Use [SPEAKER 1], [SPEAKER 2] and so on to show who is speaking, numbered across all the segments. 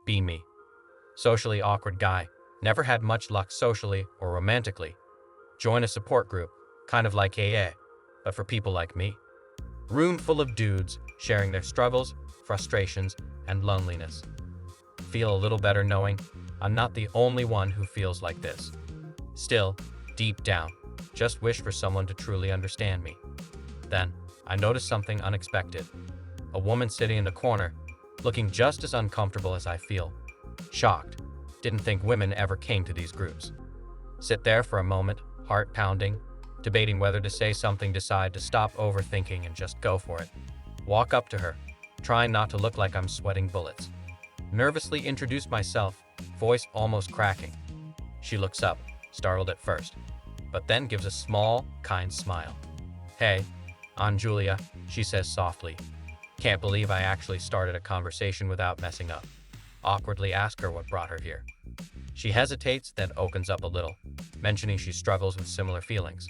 [SPEAKER 1] Be me. Socially awkward guy. Never had much luck socially or romantically. Join a support group, kind of like AA, but for people like me. Room full of dudes sharing their struggles, frustrations, and loneliness. Feel a little better knowing I'm not the only one who feels like this. Still, deep down, just wish for someone to truly understand me. Then, I noticed something unexpected. A woman sitting in the corner, looking just as uncomfortable as I feel. Shocked. Didn't think women ever came to these groups. Sit there for a moment, heart pounding, debating whether to say something, decide to stop overthinking and just go for it. Walk up to her, trying not to look like I'm sweating bullets. Nervously introduce myself, voice almost cracking. She looks up, startled at first, but then gives a small, kind smile. "Hey, I'm Julia," she says softly. Can't believe I actually started a conversation without messing up. Awkwardly ask her what brought her here. She hesitates, then opens up a little, mentioning she struggles with similar feelings.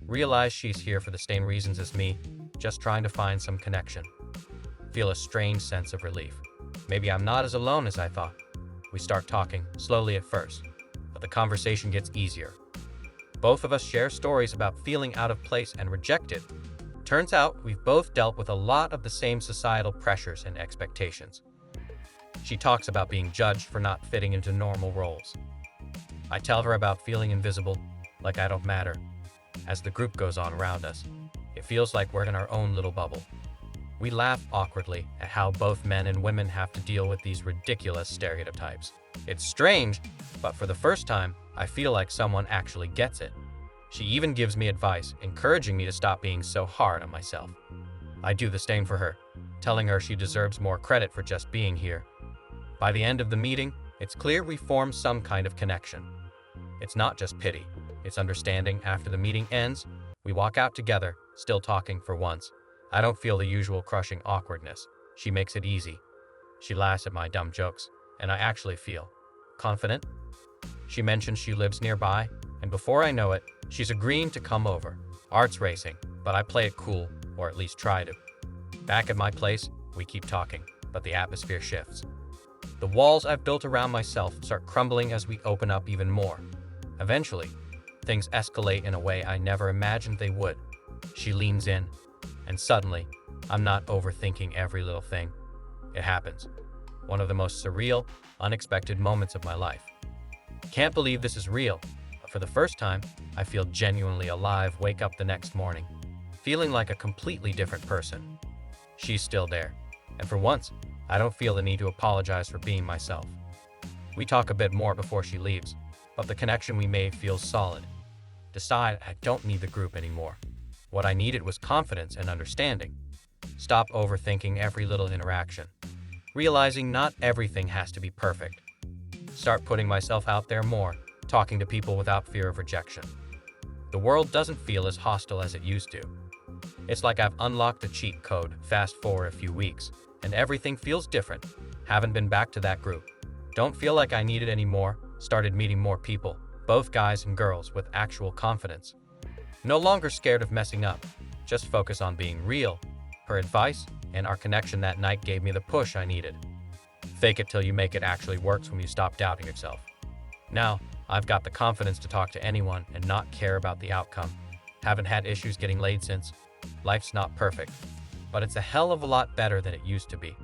[SPEAKER 1] Realize she's here for the same reasons as me, just trying to find some connection. Feel a strange sense of relief. Maybe I'm not as alone as I thought. We start talking, slowly at first, but the conversation gets easier. Both of us share stories about feeling out of place and rejected. Turns out we've both dealt with a lot of the same societal pressures and expectations. She talks about being judged for not fitting into normal roles. I tell her about feeling invisible, like I don't matter. As the group goes on around us, it feels like we're in our own little bubble. We laugh awkwardly at how both men and women have to deal with these ridiculous stereotypes. It's strange, but for the first time, I feel like someone actually gets it. She even gives me advice, encouraging me to stop being so hard on myself. I do the same for her, telling her she deserves more credit for just being here. By the end of the meeting, it's clear we formed some kind of connection. It's not just pity, it's understanding. After the meeting ends, we walk out together, still talking for once. I don't feel the usual crushing awkwardness. She makes it easy. She laughs at my dumb jokes, and I actually feel confident. She mentions she lives nearby, and before I know it, she's agreeing to come over. Art's racing, but I play it cool, or at least try to. Back at my place, we keep talking, but the atmosphere shifts. The walls I've built around myself start crumbling as we open up even more. Eventually, things escalate in a way I never imagined they would. She leans in, and suddenly, I'm not overthinking every little thing. It happens. One of the most surreal, unexpected moments of my life. Can't believe this is real, but for the first time, I feel genuinely alive. Wake up the next morning, feeling like a completely different person. She's still there, and for once, I don't feel the need to apologize for being myself. We talk a bit more before she leaves, but the connection we made feels solid. Decide I don't need the group anymore. What I needed was confidence and understanding. Stop overthinking every little interaction. Realizing not everything has to be perfect. Start putting myself out there more, talking to people without fear of rejection. The world doesn't feel as hostile as it used to. It's like I've unlocked a cheat code. Fast forward a few weeks, and everything feels different. Haven't been back to that group. Don't feel like I need it anymore. Started meeting more people, both guys and girls, with actual confidence. No longer scared of messing up. Just focus on being real. Her advice and our connection that night gave me the push I needed. Fake it till you make it actually works when you stop doubting yourself. Now, I've got the confidence to talk to anyone and not care about the outcome. Haven't had issues getting laid since. Life's not perfect, but it's a hell of a lot better than it used to be.